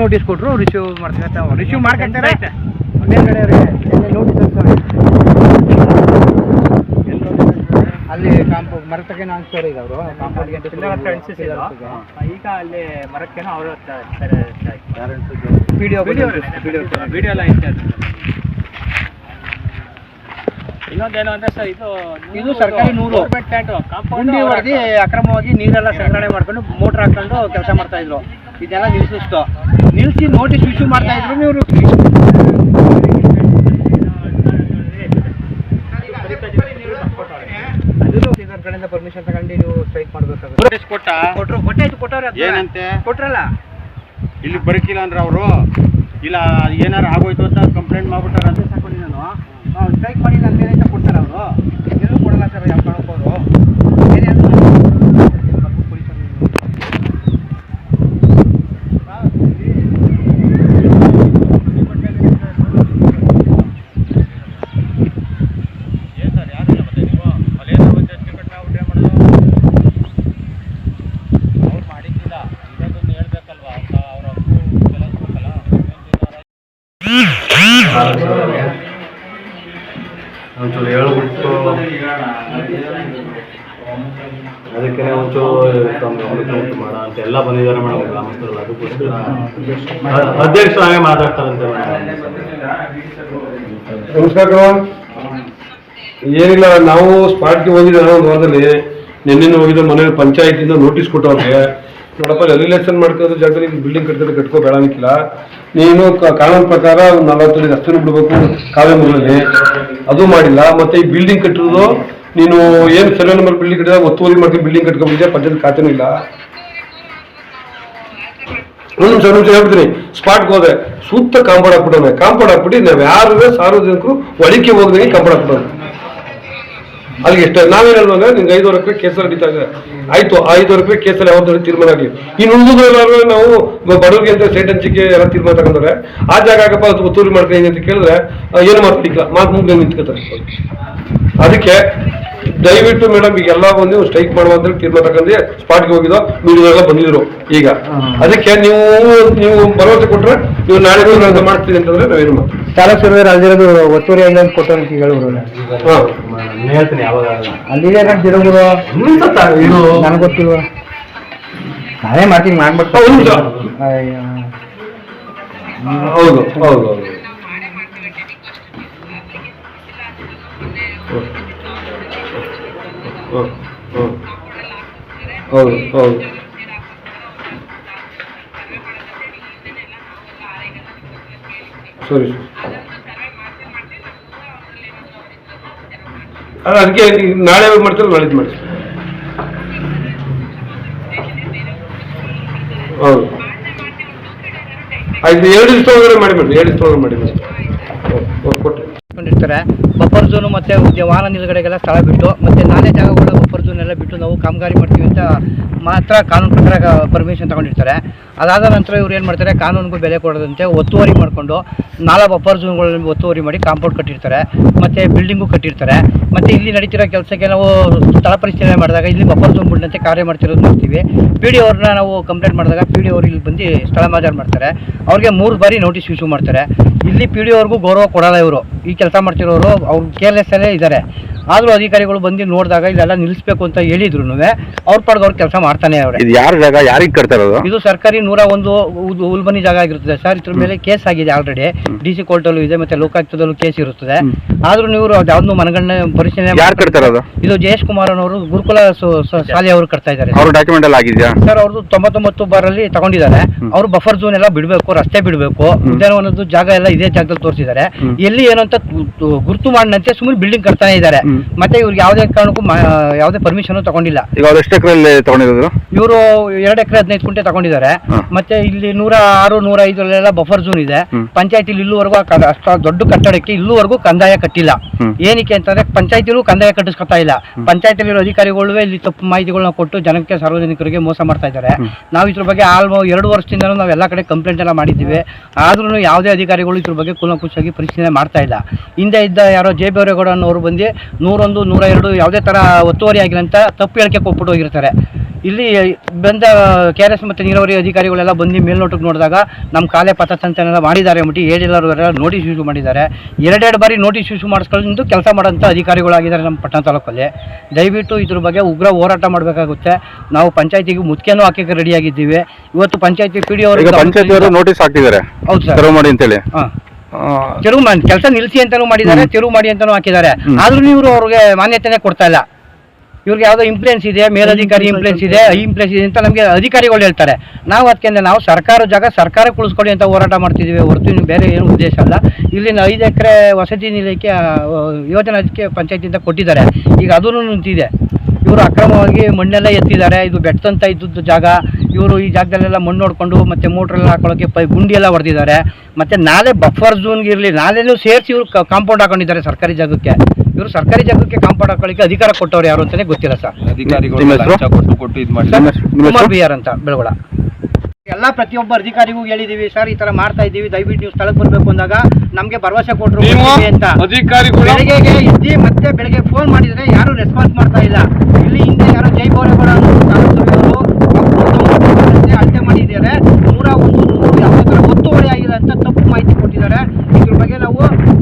Notice ಕೊಟ್ಟರು receive ಮಾಡ್ತಾರೆ receive ಮಾಡ್ಕೊಂತಾರೆ ಮೇಲ್ಗಡೆ ನೋಟಿಸ್ ಅಲ್ಲಿ ಮರಕ್ಕೆ ಅನ್ಸ್ತಾರೆ ಈಗ ಅವರು ಕಾಂಪೌಂಡ್ಗೆ ಈಗ ಅಲ್ಲಿ ಮರಕ್ಕೇನೋ ಅವರು ವಿಡಿಯೋ ಎಲ್ಲ ಇನ್ನೊಂದೇನು ಅಂದರೆ ಸರ್ ಇದು ಸರ್ಕಾರಿ ನೂರು ಗುಂಡಿ ಹೊಡೆದು ಅಕ್ರಮವಾಗಿ ನೀರೆಲ್ಲ ಸಂಗ್ರಹಣೆ ಮಾಡ್ಕೊಂಡು ಮೋಟ್ರ್ ಹಾಕೊಂಡು ಕೆಲಸ ಮಾಡ್ತಾಯಿದ್ರು. ಇದೆಲ್ಲ ನಿಲ್ಲಿಸಿ ನೋಟಿಸ್ ಇಶ್ಯೂ ಮಾಡ್ತಾಯಿದ್ರು. ಇವರು ಅದನ್ನು ಕಡೆಯಿಂದ ಪರ್ಮಿಷನ್ ತಗೊಂಡು ನೀವು ಸ್ಟ್ರೈಕ್ ಮಾಡಬೇಕಾಗುತ್ತೆ. ಕೊಟ್ಟವ್ರೆ ಏನಂತೆ ಕೊಟ್ರಲ್ಲ, ಇಲ್ಲಿ ಬರಕಿಲ್ಲ ಅಂದ್ರೆ ಅವರು ಇಲ್ಲ ಏನಾರು ಆಗೋಯ್ತು ಅಂತ ಕಂಪ್ಲೇಂಟ್ ಮಾಡ್ಬಿಟ್ಟಾರ ಅಂತ ತಗೊಂಡು ನಾನು ಸ್ಟ್ರೈಕ್ ಮಾಡಿಲ್ಲ ಅಂತ ಏನಂತ ಕೊಡ್ತಾರೆ ಅವರು. ಎಲ್ಲೂ ಕೊಡಲ್ಲ ಸರ್ ಯಾವ ಕಾರಣಕ್ಕೂ ಅವರು ಒಂಚೂರು ಹೇಳ್ಬಿಟ್ಟು ಅದಕ್ಕೆ ಒಂಚೂರು ಗಮನಕ್ಕೆ ಮಾಡ ಅಂತ ಎಲ್ಲ ಬಂದಿದ್ದಾರೆ ಮೇಡಮ್ ಗ್ರಾಮಸ್ಥರು. ಅದಕ್ಕೋಸ್ಕರ ಅಧ್ಯಕ್ಷರಾಗೆ ಮಾತಾಡ್ತಾರಂತೆ ನಮಸ್ಕಾರ. ಏನಿಲ್ಲ, ನಾವು ಸ್ಪಾಟ್ಗೆ ಹೋಗಿದ್ದೆ ಒಂದು ವಾರದಲ್ಲಿ. ನಿನ್ನೆ ಹೋಗಿದ್ದೆ. ಮನೇಲಿ ಪಂಚಾಯತಿಂದ ನೋಟಿಸ್ ಕೊಟ್ಟವ್ರಿಗೆ, ನೋಡಪ್ಪ ರೆಗ್ಯುಲೇಷನ್ ಮಾಡ್ಕೊಳ್ಳೋದು ಜಾಗದಲ್ಲಿ ಬಿಲ್ಡಿಂಗ್ ಕಟ್ಕೋ ಬೇಡಾನಿಕ್ಕಿಲ್ಲ, ನೀನು ಕಾನೂನು ಪ್ರಕಾರ 40 ಅಡಿ ರಸ್ತೆ ಬಿಡಬೇಕು ಕಾವೇಮೂರಲ್ಲಿ, ಅದು ಮಾಡಿಲ್ಲ. ಮತ್ತೆ ಈ ಬಿಲ್ಡಿಂಗ್ ಕಟ್ಟಿರೋದು ನೀನು ಏನು ಸರ್ವೆ ನಂಬರ್ ಬಿಲ್ಡಿಂಗ್ ಕಟ್ಟಿದ ಒತ್ತುವರಿ ಮಾಡ್ಕೊಂಡು ಬಿಲ್ಡಿಂಗ್ ಕಟ್ಕೊಂಡ್ಬಿಟ್ಟಿದ್ಯಾ, ಪಂಚಾಯತ್ ಖಾತೆನೂ ಇಲ್ಲ. ಒಂದು ಹೇಳ್ಬಿಡ್ತೀನಿ, ಸ್ಪಾಟ್ಗೆ ಹೋದೆ, ಸೂಕ್ತ ಕಾಂಪೌಂಡ್ ಹಾಕ್ಬಿಟ್ಟವನೆ. ಕಾಂಪೌಂಡ್ ಹಾಕ್ಬಿಟ್ಟು ನಾವು ಯಾರು ಸಾರ್ವಜನಿಕರು ಒಳಿಕೆ ಹೋಗದಂಗೆ ಕಾಂಪೌಂಡ್ ಹಾಕ್ಬಿಟ್ಟವನೆ. ಅಲ್ಲಿಗೆ ಎಷ್ಟು ನಾವೇನು ಹೇಳುವಾಗ ನಿಮ್ಗೆ 5,000 ರೂಪಾಯಿ ಕೇಸಲ್ಲಿ ನಡೀತಾ ಇದೆ. ಆಯ್ತು, 5,000 ರೂಪಾಯಿ ಕೇಸಲ್ಲಿ ಯಾವ್ದು ತೀರ್ಮಾನ ಆಗಲಿ. ಇನ್ನು ಉಳಿದೆಲ್ಲರೂ ನಾವು ಬಡವರಿಗೆ ಅಂತ ಸೈಟ್ ಹಂಚಿಕೆ ಎಲ್ಲ ತೀರ್ಮಾನ ತಗೊಂಡ್ರೆ ಆ ಜಾಗ ಆಗಪ್ಪ ಒತ್ತುವರಿ ಮಾಡ್ತೀನಿ ಅಂತ ಕೇಳಿದ್ರೆ ಏನು ಮಾತಾಡಿಲ್ಲ, ಮಾತು ಮುಗ್ದು ನಿಂತ್ಕೋತಾರೆ. ಅದಕ್ಕೆ ದಯವಿಟ್ಟು ಮೇಡಮ್ ಈಗೆಲ್ಲ ಬಂದು ಸ್ಟ್ರೈಕ್ ಮಾಡುವಂತ ತೀರ್ಮಾನ ತಗೊಂಡು ಸ್ಪಾಟ್ಗೆ ಹೋಗಿದ್ದೋ ಮೀಡಿಯಾಗೆಲ್ಲ ಬಂದಿದ್ರು. ಈಗ ಅದಕ್ಕೆ ನೀವು ಭರವಸೆ ಕೊಟ್ಟರೆ ನೀವು ನಾಳೆ ಮಾಡ್ತೀವಿ ಅಂತಂದ್ರೆ ನಾವೇನು ಮಾಡ್ತೀವಿ. ತಾಲೂಕು ಸರ್ವೇರ್ ಅಲ್ಲಿರೋದು ಒತ್ತುವರಿ ಅಂತ ಕೊಟ್ಟು ಅಂತ ಹೇಳಿದ್ರು. ಹೇಳ್ತೀನಿ ಯಾವಾಗ ಅಲ್ಲಿದೆ ಗಿಡಗಳು ನನಗೆ ಗೊತ್ತಿಲ್ವ, ನಾವೇ ಮಾಡ್ತೀನಿ ಮಾಡ್ಬಿಟ್ಟು. ಹೌದು ಹೌದು ಹೌದು ಹೌದು ಹೌದು ಸರಿ ಅಲ್ಲ, ಅದಕ್ಕೆ ನಾಳೆ ಮಾಡ್ತೀರ ನಾಳಿದ್ದು ಮಾಡಿ. ಹೌದು ಆಯ್ತು, 2 ದಿವಸ ಒಳಗಡೆ ಮಾಡಿಬಿಡ್ರಿ, 2 ದಿವಸ ಒಳಗಡೆ ಮಾಡಿಬಿಡ್ರಿ. ಕೊಟ್ಟೆ ಬಫರ್ ಝೋನು ಮತ್ತು ವಾಹನ ನಿಲುಗಡೆಗೆಲ್ಲ ಸ್ಥಳ ಬಿಟ್ಟು ಮತ್ತು ನಾಲೆ ಜಾಗಗಳ ಬಫರ್ ಝೋನ್ ಎಲ್ಲ ಬಿಟ್ಟು ನಾವು ಕಾಮಗಾರಿ ಮಾಡ್ತೀವಿ ಅಂತ ಮಾತ್ರ ಕಾನೂನು ಪ್ರಕಾರ ಪರ್ಮಿಷನ್ ತಗೊಂಡಿರ್ತಾರೆ. ಅದಾದ ನಂತರ ಇವ್ರು ಏನು ಮಾಡ್ತಾರೆ, ಕಾನೂನಿಗೂ ಬೆಲೆ ಕೊಡೋದಂತೆ ಒತ್ತುವರಿ ಮಾಡಿಕೊಂಡು 4 ಬಫರ್ ಝೋನ್ಗಳಲ್ಲಿ ಒತ್ತುವರಿ ಮಾಡಿ ಕಾಂಪೌಂಡ್ ಕಟ್ಟಿರ್ತಾರೆ ಮತ್ತು ಬಿಲ್ಡಿಂಗು ಕಟ್ಟಿರ್ತಾರೆ. ಮತ್ತು ಇಲ್ಲಿ ನಡೀತಿರೋ ಕೆಲಸಕ್ಕೆ ನಾವು ಸ್ಥಳ ಪರಿಶೀಲನೆ ಮಾಡಿದಾಗ ಇಲ್ಲಿ ಬಫರ್ ಝೋನ್ ಬಿಡಂತೆ ಕಾರ್ಯ ಮಾಡ್ತಿರೋದು ನೋಡ್ತೀವಿ. ಪಿ ಡಿ ಅವ್ರನ್ನ ನಾವು ಕಂಪ್ಲೇಂಟ್ ಮಾಡಿದಾಗ ಪಿ ಡಿ ಅವರು ಇಲ್ಲಿ ಬಂದು ಸ್ಥಳ ಮಾಜಾರು ಮಾಡ್ತಾರೆ. ಅವ್ರಿಗೆ 3 ಬಾರಿ ನೋಟಿಸ್ ಇಶ್ಯೂ ಮಾಡ್ತಾರೆ. ಇಲ್ಲಿ ಪಿ ಡಿ ಅವ್ರಿಗೂ ಗೌರವ ಕೊಡಲ್ಲ. ಇವರು ಈ ಕೆಲಸ ಮಾಡ್ತಿರೋರು ಅವ್ರು ಕೇರ್ಲೆಸ್ಸಲ್ಲೇ ಇದ್ದಾರೆ. ಆದರೂ ಅಧಿಕಾರಿಗಳು ಬಂದು ನೋಡಿದಾಗ ಇಲ್ಲೆಲ್ಲ ನಿಲ್ಲಿಸಬೇಕು ಅಂತ ಹೇಳಿದ್ರು ಅವ್ರ ಪಾಡ್ಗೆ ಅವ್ರು ಕೆಲಸ ಮಾಡ್ತಾನೆ ಅವ್ರೆ. ಇದು ಯಾರ ಜಾಗ, ಯಾರಿಗೆ ಕಟ್ತಾರೋದು? ಇದು ಸರ್ಕಾರಿ 101 ಉಲ್ಬನಿ ಜಾಗ ಆಗಿರುತ್ತದೆ ಸರ್. ಇದ್ರ ಮೇಲೆ ಕೇಸ್ ಆಗಿದೆ ಆಲ್ರೆಡಿ, DC ಕೋರ್ಟಲ್ಲೂ ಇದೆ ಮತ್ತು ಲೋಕಾಯುಕ್ತದಲ್ಲೂ ಕೇಸ್ ಇರುತ್ತದೆ. ಆದರೂ ನೀವು ಯಾವ್ದು ಮನಗಣನೆ ಪರಿಶೀಲನೆ ಯಾರು ಕಟ್ತಾರೋದು? ಇದು ಜಯೇಶ್ ಕುಮಾರ್ ಅವರು ಗುರುಕುಲ ಶಾಲೆ ಅವರು ಕಟ್ತಾ ಇದ್ದಾರೆ. ಅವ್ರ ಡಾಕ್ಯುಮೆಂಟ್ ಎಲ್ಲ ಆಗಿದೆಯಾ ಸರ್? ಅವ್ರದ್ದು 99 ಬಾರಲ್ಲಿ ತಗೊಂಡಿದ್ದಾರೆ. ಅವರು ಬಫರ್ ಝೋನ್ ಎಲ್ಲ ಬಿಡಬೇಕು, ರಸ್ತೆ ಬಿಡಬೇಕು, ಉದ್ಯಾನವನದ ಜಾಗ ಎಲ್ಲ ಇದೇ ಜಾಗದಲ್ಲಿ ತೋರಿಸಿದ್ದಾರೆ. ಎಲ್ಲಿ ಏನು ಅಂತ ಗುರುತು ಮಾಡಿದಂತೆ ಸುಮ್ಮನೆ ಬಿಲ್ಡಿಂಗ್ ಕಟ್ತಾನೆ ಇದ್ದಾರೆ. ಮತ್ತೆ ಇವ್ರಿಗೆ ಯಾವುದೇ ಕಾರಣಕ್ಕೂ ಯಾವುದೇ ಪರ್ಮಿಷನ್ ತಗೊಂಡಿಲ್ಲ. ಈಗ ಅವ್ರು ಎಷ್ಟು ಎಕರೆ ತಗೊಂಡಿರೋದು? ಇವರು 2 ಎಕರೆ 15 ಗುಂಟೆ ತಗೊಂಡಿದ್ದಾರೆ. ಮತ್ತೆ ಇಲ್ಲಿ 106, 105 ಬಫರ್ ಝೋನ್ ಇದೆ. ಪಂಚಾಯತಿಲಿ ಇಲ್ಲಿವರೆಗೂ ಅಷ್ಟು ದೊಡ್ಡ ಕಟ್ಟಡಕ್ಕೆ ಇಲ್ಲಿವರೆಗೂ ಕಂದಾಯ ಕಟ್ಟಿಲ್ಲ. ಏನಕ್ಕೆ ಅಂತಂದ್ರೆ ಪಂಚಾಯತಿಲೂ ಕಂದಾಯ ಕಟ್ಟಿಸ್ಕೊತಾ ಇಲ್ಲ. ಪಂಚಾಯತಿಲಿರೋ ಅಧಿಕಾರಿಗಳು ಇಲ್ಲಿ ತಪ್ಪು ಮಾಹಿತಿಗಳನ್ನ ಕೊಟ್ಟು ಜನಕ್ಕೆ ಸಾರ್ವಜನಿಕರಿಗೆ ಮೋಸ ಮಾಡ್ತಾ ಇದ್ದಾರೆ. ನಾವು ಇದ್ರ ಬಗ್ಗೆ ಆಲ್ಮೋಸ್ಟ್ 2 ವರ್ಷದಿಂದ ನಾವು ಎಲ್ಲ ಕಡೆ ಕಂಪ್ಲೇಂಟ್ ಎಲ್ಲ ಮಾಡಿದ್ದೀವಿ. ಆದ್ರೂ ಯಾವುದೇ ಅಧಿಕಾರಿಗಳು ಇದ್ರ ಬಗ್ಗೆ ಕೂಲಂಕುಷವಾಗಿ ಪರಿಶೀಲನೆ ಮಾಡ್ತಾ ಇಲ್ಲ. ಹಿಂದೆ ಇದ್ದ ಯಾರೋ ಜೆ ಬೇರೇಗೌಡ ಅನ್ನೋರು ಬಂದು 101, 102 ಯಾವುದೇ ಥರ ಒತ್ತುವರಿ ಆಗಿಲ್ಲ ಅಂತ ತಪ್ಪು ಹೇಳಿಕೆ ಕೊಟ್ಬಿಟ್ಟು ಹೋಗಿರ್ತಾರೆ. ಇಲ್ಲಿ ಬಂದ KRS ಮತ್ತು ನೀರಾವರಿ ಅಧಿಕಾರಿಗಳೆಲ್ಲ ಬಂದು ಮೇಲ್ನೋಟಕ್ಕೆ ನೋಡಿದಾಗ ನಮ್ಮ ಕಾಲೇ ಪಥಸಂಚಲನ ಮಾಡಿದ್ದಾರೆ ಅಂದ್ಬಿಟ್ಟು ಹೇಳಿಲ್ಲವರೆಲ್ಲ ನೋಟಿಸ್ ಇಶ್ಯೂ ಮಾಡಿದ್ದಾರೆ. 2 ಬಾರಿ ನೋಟಿಸ್ ಇಶ್ಯೂ ಮಾಡಿಸ್ಕೊಂಡು ಕೆಲಸ ಮಾಡೋಂಥ ಅಧಿಕಾರಿಗಳಾಗಿದ್ದಾರೆ ನಮ್ಮ ಪಟ್ಟಣ ತಾಲೂಕಲ್ಲಿ. ದಯವಿಟ್ಟು ಇದ್ರ ಬಗ್ಗೆ ಉಗ್ರ ಹೋರಾಟ ಮಾಡಬೇಕಾಗುತ್ತೆ. ನಾವು ಪಂಚಾಯತಿಗೆ ಮುತ್ಕೆನೂ ಹಾಕಕ್ಕೆ ರೆಡಿಯಾಗಿದ್ದೀವಿ. ಇವತ್ತು ಪಂಚಾಯತಿ PD ಅವರು ನೋಟಿಸ್ ಹಾಕಿದ್ದಾರೆ. ಹೌದು ಸರ್, ತೆರವು ಮಾಡಿ ಅಂತೇಳಿ. ತೆರವು ಮಾಡಿ ಕೆಲಸ ನಿಲ್ಲಿಸಿ ಅಂತಾನೂ ಮಾಡಿದ್ದಾರೆ, ತೆರವು ಮಾಡಿ ಅಂತಾನೂ ಹಾಕಿದ್ದಾರೆ. ಆದ್ರೂ ಇವರು ಅವ್ರಿಗೆ ಮಾನ್ಯತೆನೇ ಕೊಡ್ತಾ ಇಲ್ಲ. ಇವ್ರಿಗೆ ಯಾವುದೋ ಇಂಪ್ಲೂಯೆನ್ಸ್ ಇದೆ, ಮೇಲಧಿಕಾರಿ ಇಂಪ್ಲೂಯೆನ್ಸ್ ಇದೆ, ಇಂಪ್ಲೂಯೆನ್ಸ್ ಇದೆ ಅಂತ ನಮಗೆ ಅಧಿಕಾರಿಗಳು ಹೇಳ್ತಾರೆ. ನಾವು ಅದಕ್ಕೆ ನಾವು ಸರ್ಕಾರ ಜಾಗ ಸರ್ಕಾರಕ್ಕೆ ಉಳಿಸ್ಕೊಳ್ಳಿ ಅಂತ ಹೋರಾಟ ಮಾಡ್ತಿದ್ದೀವಿ ಹೊರತು ಇನ್ನು ಬೇರೆ ಏನು ಉದ್ದೇಶ ಅಲ್ಲ. ಇಲ್ಲಿನ 5 ಎಕರೆ ವಸತಿ ನಿಲಯಕ್ಕೆ ಯೋಜನೆ ಅದಕ್ಕೆ ಪಂಚಾಯತಿಯಿಂದ ಕೊಟ್ಟಿದ್ದಾರೆ. ಈಗ ಅದೂ ನಿಂತಿದೆ. ಇವರು ಅಕ್ರಮವಾಗಿ ಮಣ್ಣೆಲ್ಲ ಎತ್ತಿದ್ದಾರೆ. ಇದು ಬೆಟ್ಟಂತ ಇದ್ದದ್ದು ಜಾಗ. ಇವರು ಈ ಜಾಗದಲ್ಲೆಲ್ಲ ಮಣ್ಣು ನೋಡಿಕೊಂಡು ಮತ್ತೆ ಮೋಟ್ರೆಲ್ಲ ಹಾಕೊಳ್ಳೋಕ್ಕೆ ಗುಂಡಿ ಎಲ್ಲ ಹೊಡೆದಿದ್ದಾರೆ. ಮತ್ತು ನಾಲೆ ಬಫರ್ ಝೋನ್ಗೆ ಇರಲಿ, ನಾಲೆನೂ ಸೇರಿಸಿ ಇವರು ಕಾಂಪೌಂಡ್ ಹಾಕೊಂಡಿದ್ದಾರೆ ಸರ್ಕಾರಿ ಜಾಗಕ್ಕೆ. ಇವರು ಸರ್ಕಾರಿ ಜಾಗಕ್ಕೆ ಕಾಂಪೌಂಡ್ ಹಾಕೊಳ್ಳಿಕ್ಕೆ ಅಧಿಕಾರ ಕೊಟ್ಟವ್ರು ಯಾರು ಅಂತಲೇ ಗೊತ್ತಿಲ್ಲ ಸರ್. ಕುಮಾರ್ BR ಅಂತ ಬೆಳಗೊಳ. ಎಲ್ಲ ಪ್ರತಿಯೊಬ್ಬ ಅಧಿಕಾರಿಗೂ ಹೇಳಿದೀವಿ ಸರ್, ಈ ತರ ಮಾಡ್ತಾ ಇದ್ದೀವಿ, ದಯವಿಟ್ಟು ನೀವು ಸ್ಥಳಕ್ಕೆ ಬರಬೇಕು ಅಂದಾಗ ನಮಗೆ ಭರವಸೆ ಕೊಟ್ಟರು ಅಂತ. ಬೆಳಗ್ಗೆ ಇದ್ದು ಮತ್ತೆ ಬೆಳಗ್ಗೆ ಫೋನ್ ಮಾಡಿದ್ರೆ ಯಾರು ರೆಸ್ಪಾನ್ಸ್ ಮಾಡ್ತಾ ಇಲ್ಲ. ಇಲ್ಲಿ ಹಿಂದೆ ಯಾರೋ ಜೈ ಬೋರೇಗೌಡ ಅಳತೆ ಮಾಡಿದ್ದಾರೆ. 101 ಯಾವುದೇ ಥರ ಒತ್ತುವರಿ ಆಗಿಲ್ಲ ಅಂತ ತಪ್ಪು ಮಾಹಿತಿ ಕೊಟ್ಟಿದ್ದಾರೆ. ಇದ್ರ ಬಗ್ಗೆ ನಾವು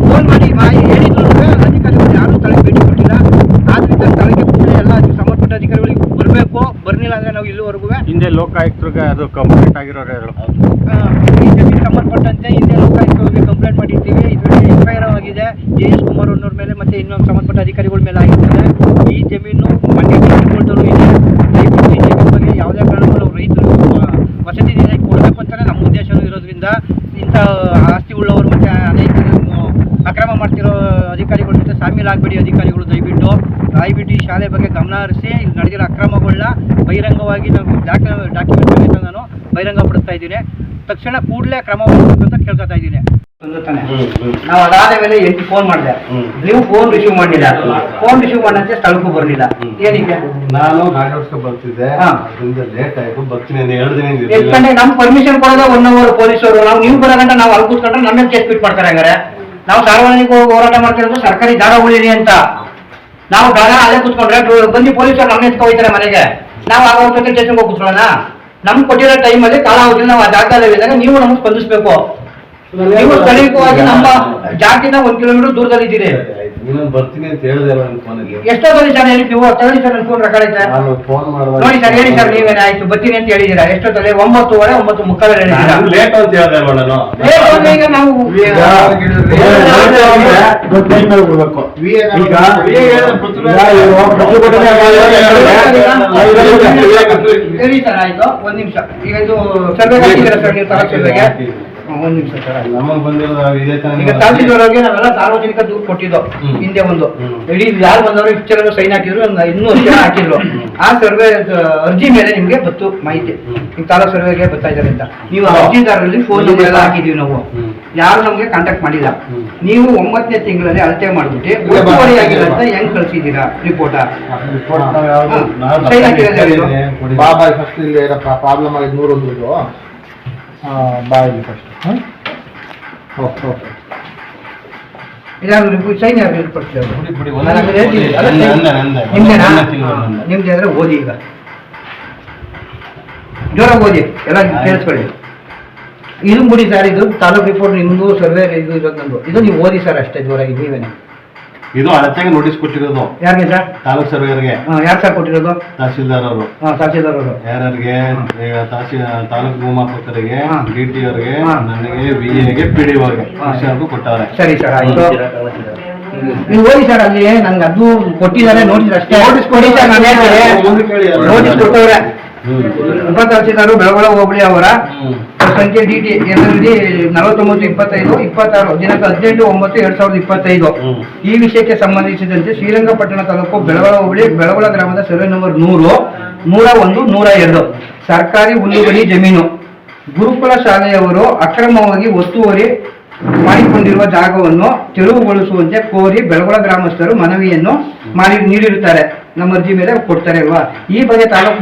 ಫೋನ್ ಮಾಡಿ ಹೇಳಿದ್ರು ಅಧಿಕಾರಿಗಳು ಯಾರು ಸ್ಥಳಕ್ಕೆ ಭೇಟಿ ಕೊಟ್ಟಿಲ್ಲ. ಆದ್ರಿಂದ ಸ್ಥಳಕ್ಕೆ ಕೂಡಲೇ ಎಲ್ಲ ಸಂಬಂಧಪಟ್ಟ ಅಧಿಕಾರಿಗಳಿಗೆ ಬರಬೇಕು. ಬರ್ಲಿಲ್ಲ ಅಂದ್ರೆ ನಾವು ಇಲ್ಲಿವರೆಗೂ ಹಿಂದೆ ಲೋಕಾಯುಕ್ತರಿಗೆ ಅದು ಕಂಪ್ಲೀಟ್ ಆಗಿರೋರು ಈ ಜಮೀನು ಸಂಬಂಧಪಟ್ಟಂತೆ ಹಿಂದೆ ಲೋಕಾಯುಕ್ತರಿಗೆ ಕಂಪ್ಲೇಂಟ್ ಮಾಡಿರ್ತೀವಿ. ಇದರಲ್ಲಿ FIR ಆಗಿದೆ JS ಕುಮಾರ್ ಅನ್ನೋರ ಮೇಲೆ ಮತ್ತೆ ಇನ್ನೊಂದು ಸಂಬಂಧಪಟ್ಟ ಅಧಿಕಾರಿಗಳ ಮೇಲೆ ಆಗಿರ್ತದೆ. ಈ ಜಮೀನು ಮಂಡ್ಯ ಡಿಸ್ಟ್ರಿಕ್ಟ್ಗಳು ಇದೆ. ದಯವಿಟ್ಟು ಈ ಜಮೀನು ಬಗ್ಗೆ ಯಾವುದೇ ಕಾರಣಕ್ಕೂ ರೈತರು ವಸತಿ ನಿಲಯಕ್ಕೆ ಕೊಡಬೇಕು ಅಂತಲೇ ನಮ್ಮ ಉದ್ದೇಶನೂ ಇರೋದ್ರಿಂದ ಇಂಥ ಆಸ್ತಿ ಉಳ್ಳವರು ಮತ್ತು ಅನೇಕ ಅಕ್ರಮ ಮಾಡ್ತಿರೋ ಅಧಿಕಾರಿಗಳ ಜೊತೆ ಶಾಮೀಲಾಗಬೇಡಿ. ಅಧಿಕಾರಿಗಳು ದಯವಿಟ್ಟು ಈ ಶಾಲೆ ಬಗ್ಗೆ ಗಮನ ಹರಿಸಿ ಇಲ್ಲಿ ನಡೆದಿರೋ ಅಕ್ರಮಗಳನ್ನ ಬಹಿರಂಗವಾಗಿ ನಾವು ಡಾಕ್ಯುಮೆಂಟ್ ಸಮೇತ ನಾನು ಬಹಿರಂಗಪಡಿಸ್ತಾ ಇದ್ದೀನಿ. ತಕ್ಷಣ ಕೂಡಲೇ ಕ್ರಮ ವಹಿಸಬೇಕು ಅಂತ ಕೇಳ್ಕೊತಾ ಇದ್ದೀನಿ. ನಾವು ಅದಾದ ಮೇಲೆ 8 ಫೋನ್ ಮಾಡಿದೆ, ನೀವು ಫೋನ್ ರಿಸೀವ್ ಮಾಡಲಿಲ್ಲ. ಫೋನ್ ರಿಸೀವ್ ಮಾಡಂತೆ ಸ್ಥಳಕ್ಕೂ ಬರಲಿಲ್ಲ. ಏನಕ್ಕೆ? ನಾನು ನಾಗರಿಕ ಬರ್ತಿದ್ದೆ, ಅದರಿಂದ ಲೇಟ್ ಆಯ್ತು, ಬರ್ತೀನಿ 2 ದಿನ. ಎಷ್ಟು ಗಂಟೆ ನಮ್ ಪರ್ಮಿಷನ್ ಕೊಡೋದ 1 ಅವರ್ ಪೊಲೀಸರು. ನೀವು ಬರೋ ಗಂಟೆ ನಾವು ಅಲ್ಲಿ ಕೂತ್ಕೊಂಡ್ರೆ ನಮ್ಮ ಕೇಸ್ ಬಿಟ್ ಮಾಡ್ತಾರೆ. ಹಂಗಾರೆ ನಾವು ಸಾರ್ವಜನಿಕ ಹೋರಾಟ ಮಾಡ್ತಿರೋದು ಸರ್ಕಾರಿ ಜಾಗ ಉಳಿರಿ ಅಂತ. ನಾವು ಜಾಗ ಅಲ್ಲೇ ಕೂತ್ಕೊಂಡ್ರೆ ಬಂದು ಪೊಲೀಸರು ನಮ್ಮ ಎತ್ಕೊ ಹೋಗ್ತಾರೆ ಮನೆಗೆ. ನಾವು ಅವ್ರ ಜೊತೆ ಸ್ಟೇಷನ್ಗೆ ಹೋಗಿ ಕೂತ್ಕೊಳ್ಳೋಣ? ನಮ್ಗೆ ಕೊಟ್ಟಿರೋ ಟೈಮಲ್ಲಿ ಕಾಲಾವಧಿಯಲ್ಲಿ ನಾವು ಆ ಜಾಗದಲ್ಲಿದ್ದಾಗ ನೀವು ನಮ್ಗೆ ಸ್ಪಂದಿಸಬೇಕು. ನೀವು ಸ್ಥಳೀಯವಾಗಿ ನಮ್ಮ ಜಾಗದಿಂದ 1 ಕಿಲೋಮೀಟರ್ ದೂರದಲ್ಲಿದ್ದೀರಿ. ಬರ್ತೀನಿ ಅಂತ ಹೇಳಿದೆ ಫೋನಲ್ಲಿ. ಎಷ್ಟೊತ್ತಲ್ಲಿ ಸರ್ ಹೇಳಿ ನೀವು? ತಗೊಳ್ಳಿ ಸರ್, ನನ್ನ ಫೋನ್ ರೆಕಾರ್ಡ್ ಐತೆ. ನೋಡಿ ಸರ್, ಹೇಳಿ ಸರ್, ನೀವೇನ ಆಯ್ತು ಬರ್ತೀನಿ ಅಂತ ಹೇಳಿದ್ದೀರಾ? ಎಷ್ಟೊತ್ತಲ್ಲಿ? 9:15, 9:45 ಹೇಳಿದ್ದೀರಾ. ಲೇಟ್ ಅಂತ ಹೇಳಿದೆ ನಾನು. ಈಗ ನಾವು ಹೇಳಿ ಸರ್, ಆಯ್ತು. 1 ನಿಮಿಷ. ಈಗ ಇದು ಸರ್ವೆ ಹಾಕಿದ್ದೀರಾ ಸರ್ ನೀವು? ತಾಲೂಕು ಸರ್ವೆಗೆ 1 ನಿಮಿಷ ಸರ್. ನಮಗೆ ಬಂದಿರೋದು ಈಗ ತಹಸೀಲ್ದಾರ್ಗೆ ನಾವೆಲ್ಲ ಸಾರ್ವಜನಿಕ ದೂರು ಕೊಟ್ಟಿದ್ದು ಹಿಂದೆ ಒಂದು ಇಡೀ ಯಾರು ಬಂದವರು ಇಷ್ಟೆಲ್ಲ ಸೈನ್ ಹಾಕಿದ್ರು, ಇನ್ನೂ ಜನ ಹಾಕಿದ್ರು. ಆ ಸರ್ವೆ ಅರ್ಜಿ ಮೇಲೆ ನಿಮ್ಗೆ ಬತ್ತು ಮಾಹಿತಿ. ಈಗ ತಾಲೂಕು ಸರ್ವೆಗೆ ಬರ್ತಾ ಇದ್ದಾರೆ ಅಂತ. ನೀವು ಅರ್ಜಿದಾರರಲ್ಲಿ ಫೋನ್ ನಂಬರ್ ಎಲ್ಲ ಹಾಕಿದೀವಿ ನಾವು. ಯಾರು ನಮ್ಗೆ ಕಾಂಟ್ಯಾಕ್ಟ್ ಮಾಡಿಲ್ಲ. ನೀವು 9ನೇ ತಿಂಗಳಲ್ಲಿ ಅಳತೆ ಮಾಡ್ಬಿಟ್ಟು ಒತ್ತುವರಿ ಆಗಿಲ್ಲ ಅಂತ ಹೆಂಗ್ ಕಳ್ಸಿದ್ದೀರಾ ರಿಪೋರ್ಟ್? ಸೈನ್ ಹಾಕಿರೋದು ಬಾಬಾ ಫಸ್ಟ್ ಇಲ್ಲಿ ಪ್ರಾಬ್ಲಮ್ ಆಗಿದೆ 101 ಬಾಯಲ್ಲಿ ಫಸ್ಟ್. ಓಕೆ ಇದಾದ್ರು ಸೈನ್ ಯಾರು ಕೊಡ್ತೀವಿ? ನಿಮ್ದು ಆದ್ರೆ ಓದಿ, ಈಗ ಜೋರಾಗಿ ಓದಿ, ಎಲ್ಲ ಕೇಳಿಸ್ಕೊಳ್ಳಿ. ಇದು ಮುಡಿ ಸರ್, ಇದು ತಾಲೂಕು ರಿಪೋರ್ಟ್ ನಿಮ್ದು, ಸರ್ವೆ ಇದು ಇರೋದು ನಂದು. ಇದು ನೀವು ಓದಿ ಸರ್ ಅಷ್ಟೇ ಜೋರಾಗಿ ನೀವೇನೆ. ಇದು ಅಳತೆಗೆ ನೋಟಿಸ್ ಕೊಟ್ಟಿರೋದು ಯಾರಿಗೆ ಸರ್? ತಾಲೂಕ್ ಸರ್ವೇರ್ಗೆ. ಯಾರು ಸರ್ ಕೊಟ್ಟಿರೋದು? ತಹಸೀಲ್ದಾರ್ ಅವರು. ತಹಸೀಲ್ದಾರ್ ಅವರು ಯಾರಿಗೆ? ತಾಲೂಕು ಭೂಮಾಪಕರಿಗೆ, DT ಅವರಿಗೆ, ನನಗೆ, VA ಗೆ, PDO ಗೆ ಕೊಟ್ಟವ್ರೆ. ಸರಿ ಸರ್, ಆಯ್ತು. ನೀವು ಓದಿ ಸರ್, ಅಲ್ಲಿ ನಂಗೆ ಅದು ಕೊಟ್ಟಿದ್ದಾರೆ ನೋಟಿಸ್ ಅಷ್ಟೇ. ನೋಟಿಸ್ ಕೊಡಿ ಸರ್, ನಾನು ಹೇಳ್ತೀನಿ. ನೋಟಿಸ್ ಕೊಟ್ಟವ್ರೆ ಉಪತಹಸೀಲ್ದಾರು ಬೆಳಗೊಳ ಹೋಬಳಿ ಅವರ ಸಂಖ್ಯೆ DT SLD 4925 26 ದಿನಾಂಕ 18/9/2025. ಈ ವಿಷಯಕ್ಕೆ ಸಂಬಂಧಿಸಿದಂತೆ ಶ್ರೀರಂಗಪಟ್ಟಣ ತಾಲೂಕು ಬೆಳಗೊಳ ಹೋಬಳಿ ಬೆಳಗೊಳ ಗ್ರಾಮದ ಸರ್ವೆ ನಂಬರ್ 100, 101, 102 ಸರ್ಕಾರಿ ಹುಲ್ಲುಗಡಿ ಜಮೀನು ಗುರುಕುಲ ಶಾಲೆಯವರು ಅಕ್ರಮವಾಗಿ ಒತ್ತುವರಿ ಮಾಡಿಕೊಂಡಿರುವ ಜಾಗವನ್ನು ತೆರವುಗೊಳಿಸುವಂತೆ ಕೋರಿ ಬೆಳಗೊಳ ಗ್ರಾಮಸ್ಥರು ಮನವಿಯನ್ನು ನೀಡಿರುತ್ತಾರೆ. ನಮ್ಮ ಅರ್ಜಿ ಮೇಲೆ ಕೊಡ್ತಾರೆ ಅಲ್ವಾ? ಈ ಬಗ್ಗೆ ತಾಲೂಕು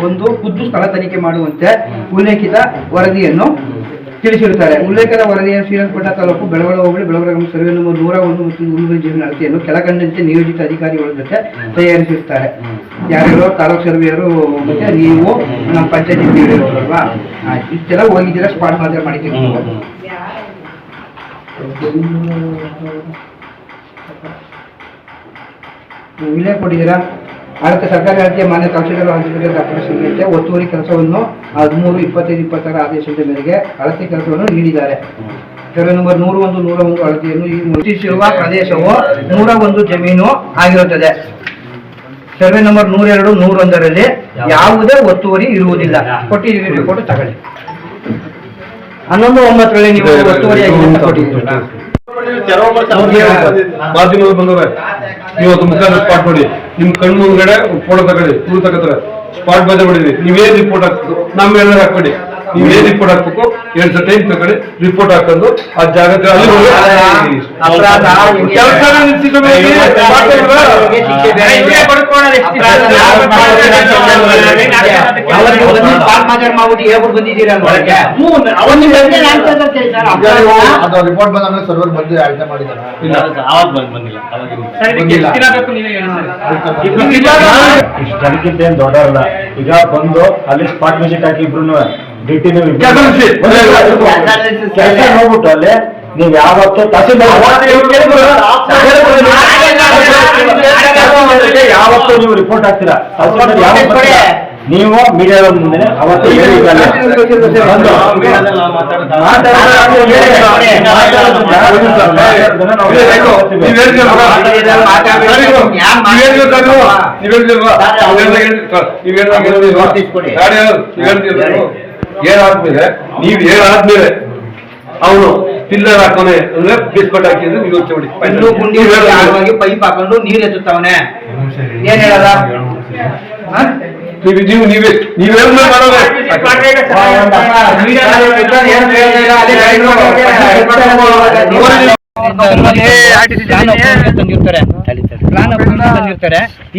ಒಂದು ಖುದ್ದು ಸ್ಥಳ ತನಿಖೆ ಮಾಡುವಂತೆ ಉಲ್ಲೇಖಿತ ವರದಿಯನ್ನು ತಿಳಿಸಿರುತ್ತಾರೆ. ಉಲ್ಲೇಖದ ವರದಿಯ ಶ್ರೀರಂಗಪಟ್ಟಣ ತಾಲೂಕು ಬೆಳಗೊಳ ಹೋಬಳಿ ಬೆಳಗೊಳ ಸರ್ವೆ ನಂಬರ್ 101 ಮತ್ತು 102 ಜಮೀನು ಅಳತೆಯನ್ನು ಕೆಳಕಂಡಂತೆ ನಿಯೋಜಿತ ಅಧಿಕಾರಿಗಳ ಜೊತೆ ತಯಾರಿಸಿರುತ್ತಾರೆ. ಯಾರ್ಯಾರು ತಾಲೂಕು ಸರ್ವೆಯರು ಮತ್ತೆ ನೀವು ನಮ್ಮ ಪಂಚಾಯತಿ ಅಲ್ವಾ, ಇಷ್ಟೆಲ್ಲ ಹೋಗಿದ್ದೀರಾ, ಸ್ಪಾಟ್ ಮಾತ್ರ ಮಾಡಿದ್ದೀವಿ. ವಿಲೇ ಕೊಟ್ಟಿದ್ದೀರಾ. ಅಳತೆ ಸರ್ಕಾರಿ ಅಳತೆ ಮಾನ್ಯ ತಹಸೀಲ್ದಾರ್ ಆದೇಶದಂತೆ ಒತ್ತುವರಿ ಕೆಲಸವನ್ನು 13/25/26 ಆದೇಶದ ಮೇರೆಗೆ ಅಳತೆ ಕೆಲಸವನ್ನು ನೀಡಿದ್ದಾರೆ. ಸರ್ವೆ ನಂಬರ್ 101 ಅಳತೆಯನ್ನು ಈ ಗುರುತಿಸಿರುವ ಪ್ರದೇಶವು 101 ಜಮೀನು ಆಗಿರುತ್ತದೆ. ಸರ್ವೆ ನಂಬರ್ 102, 101ರಲ್ಲಿ ಯಾವುದೇ ಒತ್ತುವರಿ ಇರುವುದಿಲ್ಲ. ಕೊಟ್ಟಿದ್ದೀರಿ, ರಿಪೋರ್ಟ್ ತಗೊಳ್ಳಿ. 11/9ರಲ್ಲಿ ನೀವು ಒತ್ತುವರಿ ಕೊಟ್ಟಿದ್ದೀರಾ. ಮಾಧ್ಯಮದಲ್ಲಿ ಬಂದವ್ರೆ, ನೀವು ಅದು ಮುಖಾಂತರ ಸ್ಪಾಟ್ ಮಾಡಿ, ನಿಮ್ ಕಣ್ಣು ಮುಂದ್ಗಡೆ ಫೋಟೋ ತಗೊಳ್ಳಿ, ಕೂರು ತಗೋತಾರೆ, ಸ್ಪಾಟ್ ಬಜೆ ಮಾಡಿದ್ರಿ, ನೀವೇನ್ ರಿಪೋರ್ಟ್ ಹಾಕ್ಬೇಕು, ನಮ್ಮ ಎಲ್ಲ ಹಾಕ್ಬೇಡಿ, ನೀವೇನ್ ರಿಪೋರ್ಟ್ ಹಾಕ್ಬೇಕು 2 ಸಲ ಟೈಮ್ ತಗೊಳ್ಳಿ, ರಿಪೋರ್ಟ್ ಹಾಕೊಂಡು ಆ ಜಾಗಕ್ಕೆ ರಿಪೋರ್ಟ್ ಬಂದ ಸರ್ವರ್ ಬಂದು ಅಳತೆ ಮಾಡಿದ್ದಾರೆ. ಜನಕ್ಕಿಂತ ಏನ್ ದೊಡ್ಡವಲ್ಲ. ಈಗ ಬಂದು ಅಲ್ಲಿ ಸ್ಪಾಟ್ ವಿಸಿಟ್ ಹಾಕಿ ಇಬ್ರು ಡಿಟಿ ಹೋಗ್ಬಿಟ್ಟು ಅಲ್ಲಿ ನೀವ್ ಯಾವತ್ತು ಯಾವತ್ತು ನೀವು ರಿಪೋರ್ಟ್ ಹಾಕ್ತೀರಾ, ನೀವು ಮೀಡಿಯಾದ ಮುಂದೆ ಅವತ್ತು ಏನಾದ್ಮೇಲೆ ನೀವ್ ಹೇಳಾದ್ಮೇಲೆ ಅವನು ಪಿಲ್ಲರ್ ಹಾಕೋನೆ ಅಂದ್ರೆ ಬೇಸ್ಮೆಂಟ್ ಹಾಕಿದ್ರೆ ನೀವು ಯೋಚನೆ ಮಾಡಿ ಪೈಪ್ ಹಾಕೊಂಡು ನೀರು ಎತ್ತುತ್ತವನೆ ಏನ್ ಹೇಳಲ್ಲ. ನೀವೇ ತಂದಿರ್ತಾರೆ.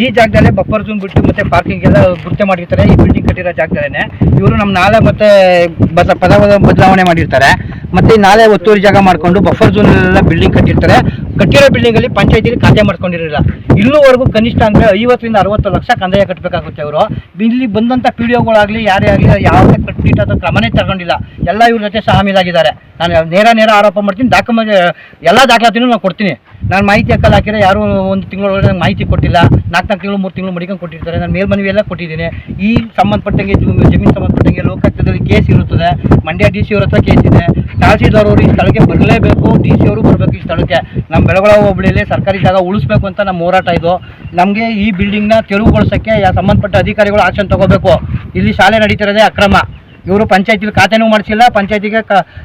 ಈ ಜಾಗದಲ್ಲೇ ಬಫರ್ ಝೋನ್ ಬಿಟ್ಟು ಮತ್ತೆ ಪಾರ್ಕಿಂಗ್ ಎಲ್ಲ ಗುರುತೆ ಮಾಡಿರ್ತಾರೆ. ಈ ಬಿಲ್ಡಿಂಗ್ ಕಟ್ಟಿರೋ ಜಾಗದಲ್ಲೇ ಇವರು ನಮ್ಮ ನಾಲೆ ಮತ್ತೆ ಪದ ಬದಲಾವಣೆ ಮಾಡಿರ್ತಾರೆ. ಮತ್ತೆ ನಾಲೆ ಒತ್ತುವರಿ ಜಾಗ ಮಾಡ್ಕೊಂಡು ಬಫರ್ ಝೋನ್ ಎಲ್ಲ ಬಿಲ್ಡಿಂಗ್ ಕಟ್ಟಿರ್ತಾರೆ. ಕಟ್ಟಿರೋ ಬಿಲ್ಡಿಂಗ್ ಅಲ್ಲಿ ಪಂಚಾಯತಿಲಿ ಖಾತೆ ಮಾಡ್ಕೊಂಡಿರಲಿಲ್ಲ. ಇಲ್ಲಿವರೆಗೂ ಕನಿಷ್ಠ ಅಂದ್ರೆ 50ರಿಂದ 60 ಲಕ್ಷ ಕಂದಾಯ ಕಟ್ಟಬೇಕಾಗುತ್ತೆ. ಅವರು ಇಲ್ಲಿ ಬಂದಂತ ಪಿಡಿಒಗಳಾಗ್ಲಿ ಯಾರೇ ಆಗಲಿ ಯಾವುದೇ ಕಟ್ಟಿಟ್ಟ ಕ್ರಮನೇ ತಗೊಂಡಿಲ್ಲ. ಎಲ್ಲ ಇವ್ರ ಜೊತೆ ಶಾಮೀಲಾಗಿದ್ದಾರೆ. ನಾನು ನೇರ ಆರೋಪ ಮಾಡ್ತೀನಿ. ಡಾಕ್ಯುಮೆಂಟ್ ಎಲ್ಲ ದಾಖಲಾತಿನೂ ನಾನು ಕೊಡ್ತೀನಿ. ನಾನು ಮಾಹಿತಿ ಹಾಕಲ್ಲ ಹಾಕಿದ್ರೆ ಯಾರು 1 ತಿಂಗಳೊಳಗೆ ನಂಗೆ ಮಾಹಿತಿ ಕೊಟ್ಟಿಲ್ಲ. 4 ತಿಂಗಳು 3 ತಿಂಗಳು ಮಡಿಕೊಂಡು ಕೊಟ್ಟಿರ್ತಾರೆ. ನಾನು ಮೇಲ್ಮನವಿ ಎಲ್ಲ ಕೊಟ್ಟಿದ್ದೀನಿ. ಈ ಸಂಬಂಧಪಟ್ಟಂಗೆ ಜಮೀನು ಸಂಬಂಧಪಟ್ಟಂಗೆ ಲೋಕಾಯುಕ್ತದಲ್ಲಿ ಕೇಸ್ ಇರುತ್ತದೆ. ಮಂಡ್ಯ DC ಅವ್ರ ಹತ್ರ ಕೇಸ್ ಇದೆ. ತಹಸೀಲ್ದಾರ್ ಅವರು ಈ ಸ್ಥಳಕ್ಕೆ ಬರಲೇಬೇಕು, DC ಅವರು ಬರಬೇಕು ಈ ಸ್ಥಳಕ್ಕೆ. ನಮ್ಮ ಬೆಳಗೊಳ ಹೋಬಳಿಯಲ್ಲಿ ಸರ್ಕಾರಿ ಜಾಗ ಉಳಿಸ್ಬೇಕು ಅಂತ ನಮ್ಮ ಹೋರಾಟ ಇದು. ನಮಗೆ ಈ ಬಿಲ್ಡಿಂಗ್ನ ತೆರವುಗೊಳಿಸೋಕ್ಕೆ ಸಂಬಂಧಪಟ್ಟ ಅಧಿಕಾರಿಗಳು ಆಕ್ಷನ್ ತಗೋಬೇಕು. ಇಲ್ಲಿ ಶಾಲೆ ನಡೀತಿರೋದೇ ಅಕ್ರಮ. ಇವರು ಪಂಚಾಯತಿಲಿ ಖಾತೆನೂ ಮಾಡಿಸಿಲ್ಲ, ಪಂಚಾಯತಿಗೆ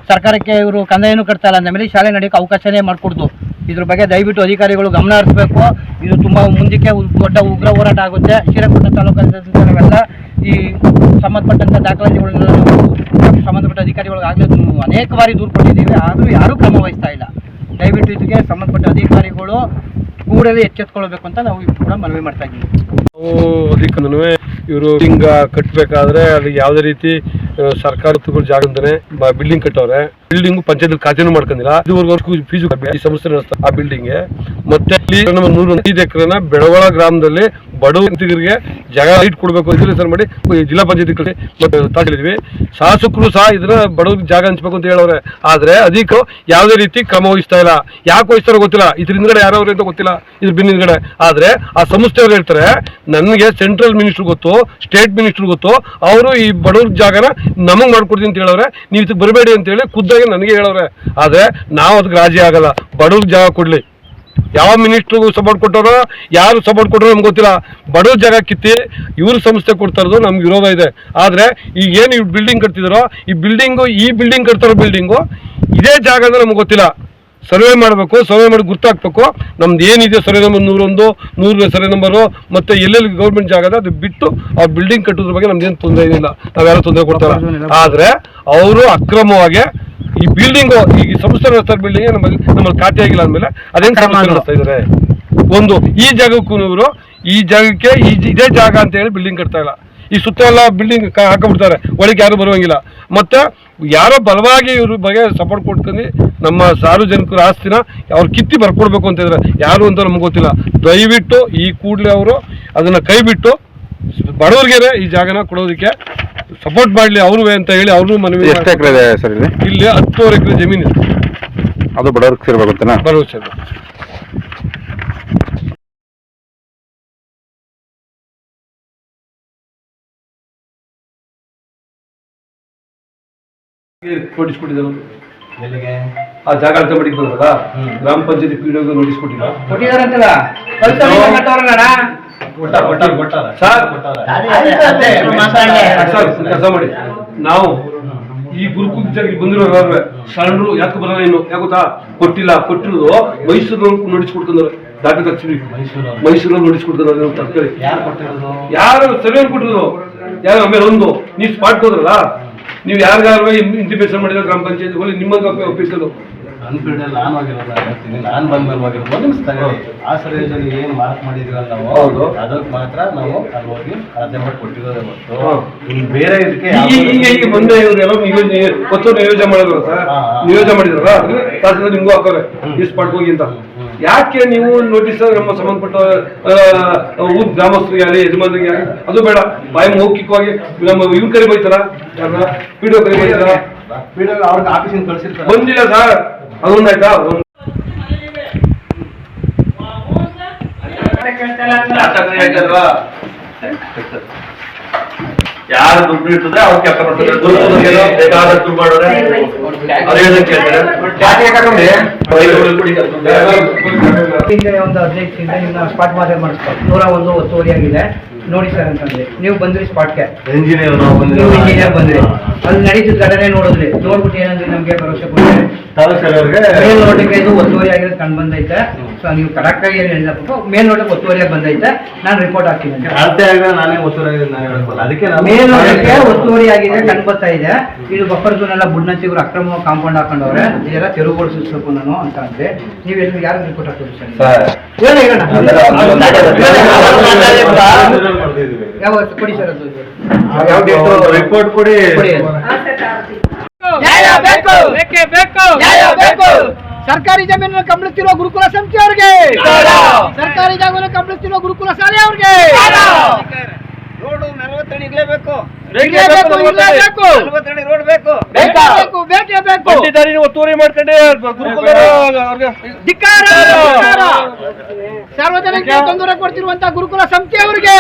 ಸರ್ಕಾರಕ್ಕೆ ಇವರು ಕಂದಾಯನೂ ಕಟ್ತಾ ಇಲ್ಲ. ಅಂದಮೇಲೆ ಶಾಲೆ ನಡೆಯೋಕ್ಕೆ ಅವಕಾಶನೇ ಮಾಡಿಕೊಡ್ದು. ಇದ್ರ ಬಗ್ಗೆ ದಯವಿಟ್ಟು ಅಧಿಕಾರಿಗಳು ಗಮನ ಹರಿಸಬೇಕು. ಇದು ತುಂಬ ಮುಂದಕ್ಕೆ ದೊಡ್ಡ ಉಗ್ರ ಹೋರಾಟ ಆಗುತ್ತೆ. ಶ್ರೀರಂಗಪಟ್ಟಣ ತಾಲೂಕಿನ ನಾವೆಲ್ಲ ಈ ಸಂಬಂಧಪಟ್ಟಂಥ ದಾಖಲಾತಿಗಳನ್ನೆಲ್ಲ ಸಂಬಂಧಪಟ್ಟ ಅಧಿಕಾರಿಗಳಿಗಾಗಲೇ ಅನೇಕ ಬಾರಿ ದೂರು ಕೊಟ್ಟಿದ್ದೀವಿ, ಆದರೂ ಯಾರೂ ಕ್ರಮ ವಹಿಸ್ತಾ ಇಲ್ಲ. ದಯವಿಟ್ಟು ಇದಕ್ಕೆ ಸಂಬಂಧಪಟ್ಟ ಅಧಿಕಾರಿಗಳು ಕೂಡಲೇ ಎಚ್ಚೆತ್ಕೊಳ್ಬೇಕು ಅಂತ ನಾವು ಕೂಡ ಮನವಿ ಮಾಡ್ತಾ ಇದ್ದೀವಿ. ಅದಕ್ಕೂ ಇವರು ಹಿಂಗ ಕಟ್ಟಬೇಕಾದ್ರೆ ಅಲ್ಲಿ ಯಾವುದೇ ರೀತಿ ಸರ್ಕಾರ ಜಾಗ ಅಂತಾನೆ ಬಿಲ್ಡಿಂಗ್ ಕಟ್ಟವ್ರೆ. ಬಿಲ್ಡಿಂಗ್ ಪಂಚಾಯತ್ ಖಾತೆನೂ ಮಾಡ್ಕೊಂಡಿಲ್ಲ. ಇದುವರೆಗೂ ಫೀಸು ಈ ಸಂಸ್ಥೆ ನಡೆಸ್ತಾರೆ ಆ ಬಿಲ್ಡಿಂಗ್. ಮತ್ತೆ ಇಲ್ಲಿ ನಮ್ಮ 105 ಎಕರೆನ ಬೆಳಗೊಳ ಗ್ರಾಮದಲ್ಲಿ ಬಡವರಿಗೆ ಜಾಗ ಕೊಡಬೇಕು ಅಂತ ಸರ್ ಮಾಡಿ ಜಿಲ್ಲಾ ಪಂಚಾಯತಿ ಕಳಿಸಿ ಮತ್ತೆ ತಾಸಿದ್ವಿ. ಶಾಸಕರು ಸಹ ಇದನ್ನ ಬಡವರಿಗೆ ಜಾಗ ಹಂಚ್ಬೇಕು ಅಂತ ಹೇಳವ್ರೆ. ಆದ್ರೆ ಅದಕ್ಕೆ ಯಾವುದೇ ರೀತಿ ಕ್ರಮ ವಹಿಸ್ತಾ ಇಲ್ಲ. ಯಾಕೆ ವಹಿಸ್ತಾರೋ ಗೊತ್ತಿಲ್ಲ. ಇದ್ರ ಹಿಂದ್ಗಡೆ ಯಾರವ್ರೆ ಅಂತ ಗೊತ್ತಿಲ್ಲ. ಇದ್ರ ಹಿಂದ್ಗಡೆ ಆದ್ರೆ ಆ ಸಂಸ್ಥೆಯವ್ರು ಹೇಳ್ತಾರೆ ನನಗೆ ಸೆಂಟ್ರಲ್ ಮಿನಿಸ್ಟರ್ ಗೊತ್ತು, ಸ್ಟೇಟ್ ಮಿನಿಸ್ಟರ್ ಗೊತ್ತು, ಅವರು ಈ ಬಡವ್ರ ಜಾಗನ ನಮಗ್ ಮಾಡ್ಕೊಡ್ತೀನಿ ಅಂತ ಹೇಳವ್ರೆ. ನೀವು ಇದಕ್ಕೆ ಬರಬೇಡಿ ಅಂತ ಹೇಳಿ ಖುದ್ದಾಗಿ ನನಗೆ ಹೇಳವ್ರೆ. ಆದ್ರೆ ನಾವು ಅದಕ್ಕೆ ರಾಜಿ ಆಗಲ್ಲ. ಬಡವ್ರಿಗೆ ಜಾಗ ಕೊಡ್ಲಿ. ಯಾವ ಮಿನಿಸ್ಟ್ರಿಗೂ ಸಪೋರ್ಟ್ ಕೊಟ್ಟರೋ ಯಾರು ಸಪೋರ್ಟ್ ಕೊಟ್ಟರೋ ನಮ್ಗೆ ಗೊತ್ತಿಲ್ಲ. ಬಡವ್ರ ಜಾಗ ಕಿತ್ತಿ ಇವ್ರ ಸಂಸ್ಥೆ ಕೊಡ್ತಾ ಇರೋದು ನಮ್ಗೆ ವಿರೋಧ ಇದೆ. ಆದ್ರೆ ಈಗ ಏನು ಇವ್ರು ಬಿಲ್ಡಿಂಗ್ ಕಟ್ತಿದಾರೋ ಈ ಬಿಲ್ಡಿಂಗ್ ಕಟ್ತಾರೋ ಬಿಲ್ಡಿಂಗು ಇದೇ ಜಾಗ ಅಂದ್ರೆ ನಮ್ಗೆ ಗೊತ್ತಿಲ್ಲ. ಸರ್ವೆ ಮಾಡಬೇಕು, ಸರ್ವೆ ಮಾಡಿ ಗುರ್ತಾಕ್ಬೇಕು. ನಮ್ದು ಏನಿದೆ ಸರ್ವೆ ನಂಬರ್ 101 ಸರ್ವೆ ನಂಬರು ಮತ್ತೆ ಎಲ್ಲೆಲ್ಲಿ ಗೌರ್ಮೆಂಟ್ ಜಾಗ ಅದು ಬಿಟ್ಟು ಆ ಬಿಲ್ಡಿಂಗ್ ಕಟ್ಟೋದ್ರ ಬಗ್ಗೆ ನಮ್ದೇನು ತೊಂದರೆ ಏನಿಲ್ಲ. ನಾವ್ಯಾರು ತೊಂದರೆ ಕೊಡ್ತಾರ. ಆದ್ರೆ ಅವರು ಅಕ್ರಮವಾಗಿ ಈ ಬಿಲ್ಡಿಂಗ್ ಈ ಸಂಸ್ಥೆ ನಡೆಸ್ತಾರೆ. ಬಿಲ್ಡಿಂಗ್ ನಮ್ಮಲ್ಲಿ ಖಾತೆ ಆಗಿಲ್ಲ ಅಂದ್ಮೇಲೆ ಅದೇನು ಸಮಸ್ಯೆ ನಡೆಸ್ತಾ ಇದಾರೆ. ಒಂದು ಈ ಜಾಗಕ್ಕೂ ಇವರು ಈ ಜಾಗಕ್ಕೆ ಇದೇ ಜಾಗ ಅಂತ ಹೇಳಿ ಬಿಲ್ಡಿಂಗ್ ಕಟ್ತಾ ಇಲ್ಲ. ಈ ಸುತ್ತ ಎಲ್ಲ ಬಿಲ್ಡಿಂಗ್ ಹಾಕೊಂಡ್ಬಿಡ್ತಾರೆ, ಒಳಗೆ ಯಾರು ಬರುವಂಗಿಲ್ಲ. ಮತ್ತೆ ಯಾರೋ ಬಲವಾಗಿ ಇವ್ರ ಬಗ್ಗೆ ಸಪೋರ್ಟ್ ಕೊಟ್ಕೊಂಡು ನಮ್ಮ ಸಾರ್ವಜನಿಕರ ಆಸ್ತಿನ ಅವ್ರು ಕಿತ್ತಿ ಬರ್ಕೊಡ್ಬೇಕು ಅಂತ ಇದ್ದಾರೆ. ಯಾರು ಅಂತ ನಮ್ಗೆ ಗೊತ್ತಿಲ್ಲ. ದಯವಿಟ್ಟು ಈ ಕೂಡಲೇ ಅವರು ಅದನ್ನ ಕೈ ಬಿಟ್ಟು ಬಡವರಿಗೆ ಈ ಜಾಗನ ಕೊಡೋದಕ್ಕೆ ಸಪೋರ್ಟ್ ಮಾಡಲಿ ಅವ್ರೂ ಅಂತ ಹೇಳಿ ಅವ್ರನ್ನೂ ಮನವಿ. ಎಷ್ಟು ಎಕರೆ ಇದೆ ಸರ್ ಇಲ್ಲಿ? ಇಲ್ಲಿ 10 ಎಕರೆ ಜಮೀನು ಇದೆ. ಅದು ಬಡವ್ರಿಗೆ ಸೇರ್ಬೇಕು ಅಂತನಾ? ಭರವಸೆ ನೋಟಿಸ್ ಕೊಟ್ಟಿದ್ದಾರೆ. ಎಲ್ಲಿಗೆ ಆ ಜಾಗ ಅಳತೆ ಮಾಡಿ ಬಂದ್ರಲ್ಲ, ಗ್ರಾಮ ಪಂಚಾಯತಿ ಪೀಡಿಯೋಗೆ ನೋಟಿಸ್ ಕೊಟ್ಟಿಲ್ಲ. ಕೊಟ್ಟಿದಾರಂತಲ್ಲ ಕೆಲಸ ಮಾಡಿ. ನಾವು ಈ ಗುರುಕುಲ ಜಾಗಕ್ಕೆ ಬಂದಿರೋರು ಸಣ್ಣರು ಯಾಕೆ ಬರಲ್ಲ, ಇನ್ನು ಯಾಕೆ ಗೊತ್ತಾ, ಕೊಟ್ಟಿರೋದು ಮೈಸೂರು ನೋಟಿಸ್ ಕೊಡ್ಕೊಂಡ್ರೆ ದಾಖಲೆ ತಕ್ಷಣ ಮೈಸೂರಲ್ಲಿ ನೋಟಿಸ್ ಕೊಡ್ಕೊಂಡ್ರೆ ತರ್ಕೊಳ್ಳಿ. ಯಾರು ಸರ್ವೆ ಕೊಟ್ಟಿದ್ರು, ಯಾರು ಆಮೇಲೆ ಒಂದು ನೀವು ಸ್ಪಾಟ್ ಹೋದ್ರಲ್ಲ, ನೀವು ಯಾರಿಗಾರು ಇಂಟಿಮೇಷನ್ ಮಾಡಿದ್ರೆ ಗ್ರಾಮ ಪಂಚಾಯತ್ ಹೋಗಿ ನಿಮ್ಮ ಆಫೀಸಲ್ಲಿ ನನ್ನ ಪೀರಿಯಡ್ ನಾನು ಆಗಿರೋದು ಹೇಳ್ತೀನಿ, ನಾನು ಬಂದ್ಮೇಲೆ ಆಗಿರೋದು ಒಂದು ನಿಮಿಷ ತಗೊಳ್ಳಿ. ಆ ಸರ್ವೇಜಲ್ಲಿ ಏನು ಮಾರ್ಕ್ ಮಾಡಿದ್ವಲ್ಲ ನಾವು, ಹೌದು, ಅದಕ್ಕೆ ಮಾತ್ರ ನಾವು ಅಲ್ಲಿ ಹೋಗಿ ಅಳತೆ ಮಾಡಿ ಕೊಟ್ಟಿರೋದೇ ಹೊರತು ಇನ್ನು ಬೇರೆ ಇದಕ್ಕೆ ಈಗ ಬಂದೆ ಇವರೆಲ್ಲ ಒತ್ತುವರಿ ನಿಯೋಜನೆ ಮಾಡಿದ್ರು ಸರ್, ನಿಯೋಜನೆ ಮಾಡಿದ್ರಲ್ಲ ತಹಸೀಲ್ದಾರ್ ನಿಮ್ಗೂ ಹಾಕೋರೆ ಈ ಸ್ಪಾಟ್ ಹೋಗಿ ಅಂತ. ಯಾಕೆ ನೀವು ನೋಟಿಸ್ ನಮ್ಮ ಸಂಬಂಧಪಟ್ಟ ಊರ್ ಗ್ರಾಮಸ್ಥರಿಗೆ ಆಗಲಿ ಯಜಮಾನರಿಗೆ ಆಗಲಿ ಅದು ಬೇಡ, ಬಾಯಿ ಮೌಖಿಕವಾಗಿ ನಮ್ಮ ಇವ್ರ ಕರೆ ಬೈತಾರ, ಪಿಡಿಒ ಕರೆ ಬೈತಾರ, ಅವ್ರಿಗೆ ಆಫೀಸಿಂದ ಕಳಿಸಿರ್ತಾರೆ. ಬಂದಿಲ್ಲ ಸರ್, ಅದೊಂದಾಯ್ತಾ? ಯಾರು ದುಡ್ಡು ಇರ್ತದೆ ಅವ್ರು ಕೆಲಸ ಮಾಡ್ತಾರೆ. ಬೇಕಾದ ದುಡ್ಡು ಮಾಡೋರೆ ಅದೇ ಕೇಳ್ತಾರೆ. ಒಂದು 15 ದಿನದಿಂದ ನಿಮ್ಮ ಸ್ಪಾಟ್ ಮಾದರಿ ಮಾಡಿಸ್ತಾರೆ. 101 ಒತ್ತುವರಿ ಆಗಿದೆ ನೋಡಿ ಸರ್ ಅಂತಂದ್ರೆ ನೀವು ಬಂದ್ರಿ ಸ್ಪಾಟ್ಗೆ, ಇಂಜಿನಿಯರ್ ನೀವು ಇಂಜಿನಿಯರ್ ಬಂದ್ರಿ, ಅಲ್ಲಿ ನಡೀತಿದ್ದ ಘಟನೆ ನೋಡಿದ್ರಿ, ನೋಡ್ಬಿಟ್ಟು ಏನಂದ್ರೆ ನಮ್ಗೆ ಭರವಸೆ ಕೊಡ್ತಾರೆ. ಮೇಲ್ನೋಟಕ್ಕೆ ಇದು ಒತ್ತುವರಿ ಆಗಿರೋದು ಕಂಡು ಬಂದೈತೆ. ಸೊ ನೀವು ಕರೆಕ್ಟ್ ಆಗಿ ಏನು ಹೇಳಿದ್ಬಿಟ್ಟು ಮೇಲ್ನೋಟಕ್ಕೆ ಒತ್ತುವರಿಯಾಗಿ ಬಂದೈತೆ, ನಾನು ರಿಪೋರ್ಟ್ ಹಾಕ್ತೀನಿ ಅಂತ. ನಾನೇ ಒತ್ತುವರಿ ಅದಕ್ಕೆ ಮೇಲ್ನೋಟಕ್ಕೆ ಒತ್ತುವರಿ ಆಗಿದೆ ಕಂಡು ಬರ್ತಾ ಇದೆ. ಇದು ಬಫರ್ ಝೋನ್ ಎಲ್ಲ ಬುಡ್ನಂಚಿಗರು ಅಕ್ರಮ ಕಾಂಪೌಂಡ್ ಹಾಕೊಂಡವ್ರೆ, ಇದೆಲ್ಲ ತೆರವುಗೊಳಿಸಬೇಕು ನಾನು ಅಂತ ಅಂದ್ರೆ ನೀವು ಎಲ್ಲಿ ಯಾರು ರಿಪೋರ್ಟ್ ಹಾಕ್ತೀವಿ ಸರ್? ಯಾವಾಗ ಕೊಡಿ ಸರ್ ಅದು ರಿಪೋರ್ಟ್ ಕೊಡಿ. ನ್ಯಾಯ ಬೇಕು, ಬೇಕೇ ಬೇಕು, ನ್ಯಾಯ ಬೇಕು. ಸರ್ಕಾರಿ ಜಮೀನನ್ನು ಕಬಳಿಸ್ತಿರುವ ಗುರುಕುಲ ಸಂಸ್ಥೆ ಅವರಿಗೆ, ಸರ್ಕಾರಿ ಜಾಗವನ್ನು ಕಬಳಿಸ್ತಿರುವ ಗುರುಕುಲ ಶಾಲೆ ಅವರಿಗೆ ರೋಡ್ 40 ಅಡಿ ಇರಲೇಬೇಕು, ರೋಡ್ ಬೇಕು, ಬೇಕೇ ಬೇಕು. ಒತ್ತುವರಿ ಮಾಡ್ಕೊಂಡೆ ಸಾರ್ವಜನಿಕರಿಗೆ ತೊಂದರೆ ಕೊಡ್ತಿರುವಂತಹ ಗುರುಕುಲ ಸಂಸ್ಥೆ ಅವರಿಗೆ